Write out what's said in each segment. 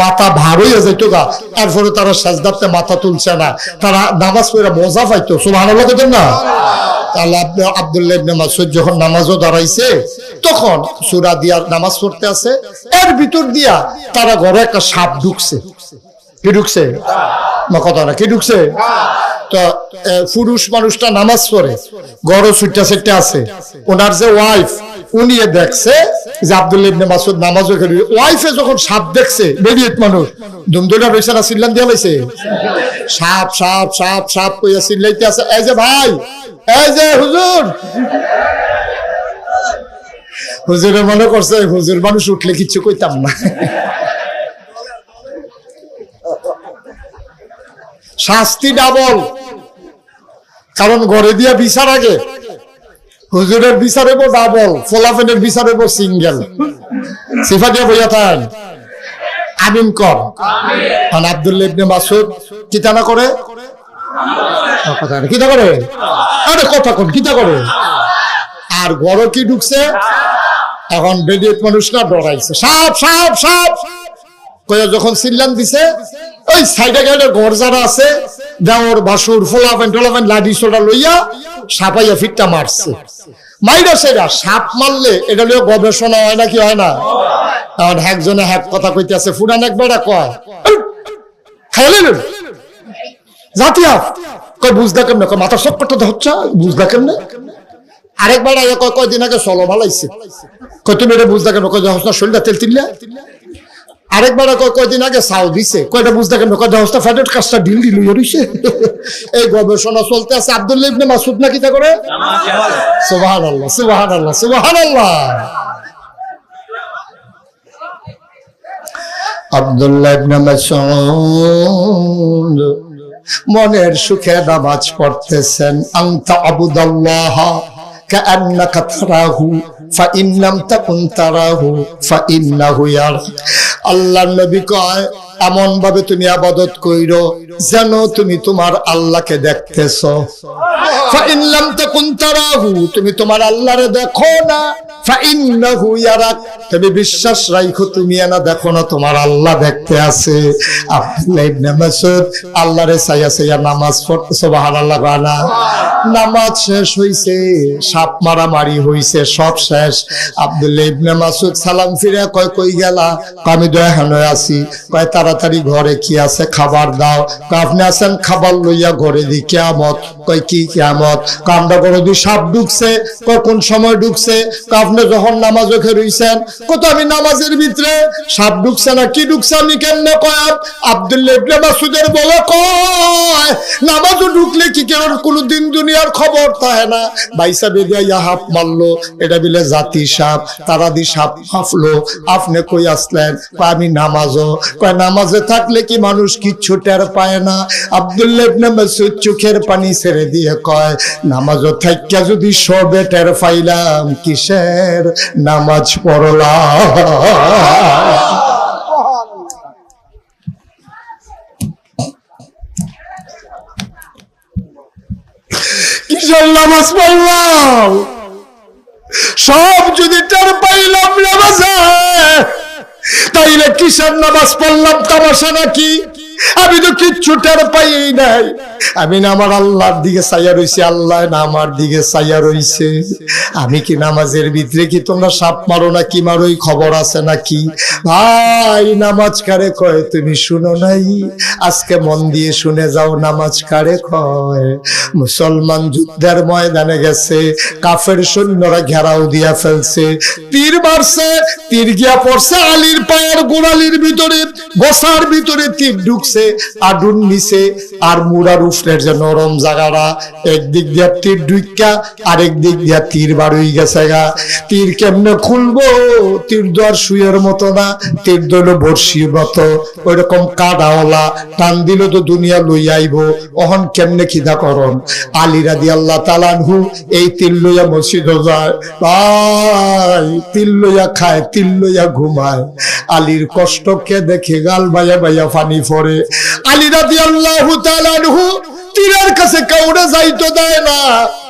মাথা ভার হইয়া যাইতো গা, এরপরে তারা সাজদাতে মাথা তুলছে না, তারা নামাজ পড়ে মজা পাইতো। সুবহানাল্লাহ কইতেন না? তাহলে আব্দুল্লাহ ইবনে মাসউদ যখন নামাজও দাঁড়াইছে, তখন সূরা দিয়া নামাজ পড়তে আছে, এর ভিতর দিয়া তারা ঘরে একটা সাপ ঢুকছে। কি ঢুকছে? কথা না, কি ঢুকছে? তো পুরুষ মানুষটা নামাজ পড়ে, গড় ছুটটা সেটটা আছে, ওনার যে ওয়াইফ উনি দেখছে যে আব্দুল্লাহ ইবনে মাসউদ নামাজ পড়ে। ওয়াইফে যখন সাপ দেখছে, বেরিয়েত মানুষ দুমদুলা রইছে না, চিল্লান দিয়া লাইছে, সাপ সাপ সাপ সাপ কইয়া চিল্লাইতে আছে। এই যে ভাই, এই যে হুজুর, হুজুরে মনে করছে হুজুর মানুষ উঠলে কিচ্ছু কইতাম না। শাস্তি ডাবল, কারণ ঘরে দিয়া বিচার আগে, হুজুরের বিচার হইব ডাবল, ফোলাফেনের বিচার হইব সিঙ্গেল। সিফা দিয়া বইয়া থাকেন, আমিন কর। আব্দুল্লাহ ইবনে মাসউদ কিতা না করে, কিতা করে, আরে কথা কোন কিতা করে, আর ঘর কি ঢুকছে। এখন বেদিয়ত মানুষ না ডরাইছে, সাপ সাপ সাপ কইয়া যখন চিল্লান দিছে, ওই সাইডে গেলে ঘর যারা আছে, দেওর ভাসুর ফোলাফেন টোলাফেন লাঠি সোটা লইয়া সাপাইয়া ফিটটা মারছে। মাইরা সেরা সাপ মারলে এটা লিয়ে গবেষণা হয় নাকি হয় না? এখন একজনে এক কথা কইতে আছে, ফুরান একবার কয় খাইলেন জাতীয় কয় বুঝদা কেমনে, কয় মাথা সবকটা হচ্ছে বুঝদা কেমনে। আরেকবার কয়দিন আগে চলো ভালাইছে, কয় তুমি এটা বুঝদা কেন, কয় শরীরটা তেল তিল্লা। আরেকবার কয়দিন আগে চাও দিছে, কয়টা বুঝদা কেন, কয় হস্তা ফ্যাটের কাজটা ঢিল ঢিল হয়ে রইছে। এই গবেষণা চলতে আছে। আব্দুল্লাহ ইবনে মাসউদ না কিতা করে? সুবহানাল্লাহ সুবহানাল্লাহ সুবহানাল্লাহ। আব্দুল্লাহ ইবনে মাসউদ মনের সুখে নামাজ পড়তেছেন। আনতা আবুদাল্লাহ কাআন্নাকা তারাহু ফাইন লাম তাকুন তারাহু ফাইন্নাহু ইয়ারা। আল্লাহর নবী কয়, এমন ভাবে তুমি ইবাদত কইরো যেন তুমি তোমার আল্লাহকে দেখতেছো। ফাইন লাম তাকুন তারাহু, তুমি তোমার আল্লাহরে দেখো না, ফাইন্নাহু ইয়ারাক, তুমি বিশ্বাস রাখো তুমি না দেখো না, তোমার আল্লাহ দেখতে আছে। আব্দুল্লাহ ইবনে মাসউদ আল্লাহরে চাইয়া চাইয়া নামাজ পড়তে, সুবহানাল্লাহ বানা। নামাজ শেষ হইছে, সাপ মারামারি হইছে, সব শেষ। আব্দুল্লাহ ইবনে মাসউদ সালাম ফিরে কয়, কই গেলা? আমি দয়াহানে আছি। কয় তাড়াতাড়ি ঘরে কি আছে খাবার দাও। আপনি আছেন খাবার লইয়া ঘরে দি কিয়ামত। কয় কি কিয়ামত? কামটা করে দি সাপ ঢুকছে। কয় কোন সময় ঢুকছে? আপনি যখন নামাজ ওখে রইছেন। কত আমি নামাজের ভিতরে সাপ ঢুকছে না কি ঢুকছে আমি কেমনে কয়? আব্দুল্লাহ ইবনে মাসউদের বলে কয় নামাজও ঢুকলে কি কেন কোনদিন দুনিয়ার খবর থাকে না। বাইসা বেদিয়া হাফ মারলো, এটা বিলে জাতি সাপ, তারা দি সাপ হাফলো। আপনি কই আসলেন? আমি নামাজও। কয় নামাজে থাকলে কি মানুষ কিচ্ছু টের পায় না? আব্দুল্লাহ ইবনে মাসউদ চোখের পানি ছেড়ে দিয়ে কয়, নামাজও থাইকা যদি সবে টের পাইলাম, কিসের নামাজ পড়লাম? কিসের নামাজ পড়লাম? সব যদি টের পাইলাম নামাজে, তাইলে কিসের নামাজ পড়লাম? তামাশা নাকি? আমি তো কিচ্ছু টের পাই নাই। আমি না আমার আল্লাহর দিকে চাইয়া রইছি, আল্লাহ না আমার দিকে চাইয়া রইছে। আমি কি নামাজের ভিতরে কি তোমরা সাপ মারো না কি মারো, এই খবর আছে নাকি? ভাই নামাজ কারে কয় তুমি শুনো নাই? আজকে মন দিয়ে শুনে যাও, নামাজ কারে কয়। মুসলমান যুদ্ধের ময়দানে গেছে, কাফের সৈন্যরা ঘেরাও দিয়া ফেলছে, তীর মারছে, তীর গিয়া পড়ছে আলীর পায়ের গোড়ালির ভিতরে, বসার ভিতরে তীর ঢুকছে, আডুন নিছে আর মুড়ার উফরের যে নরম জায়গাটা, একদিক দিয়া তীর ঢুকা আরেক দিক দিয়া তীর বার হয়ে গেছে গা। তীর কেমনে খুলবো? তীর তো আর সুয়ের মতো না, তীর দইল বর্ষির মতো, ওই রকম কাদাওয়ালা, টান দিল তো দুনিয়া লই আইব। অহন কেমনে খিদা করন? আলী রাদিয়াল্লাহু তাআলা আনহু এই তীর লইয়া মসজিদে যায়, ভাই তীর লইয়া খায়, তীর লইয়া ঘুমায়। আলীর কষ্টকে দেখে গাল বাইয়া বাইয়া পানি পড়ে। আলী রাদিয়াল্লাহু তাআলা আনহু তীরের কাছে কাউরে যাইতে দেয় না,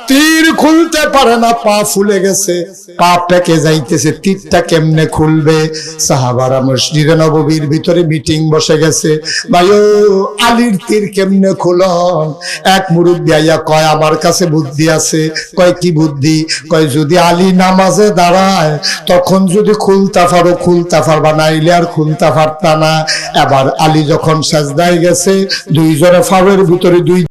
তীর খুলতে পারে না, পা ফুলে গেছে, পা পেকে যাইতেছে, তীরটা কেমনে খুলবে? সাহাবারা মসজিদে নববীর ভিতরে মিটিং বসে গেছে, ভাইও আলীর তীর কেমনে খুলন? এক মুরব্বি আইয়া কয় আমার কাছে বুদ্ধি আছে। কয় কি বুদ্ধি? কয় যদি আলী নামাজে দাঁড়ায় তখন যদি খুলতা পারো খুলতা পারবা, নাইলে আর খুলতা পারতা না। এবার আলী যখন সাজদায় গেছে, দুইজনে ফাওয়ের ভিতরে দুই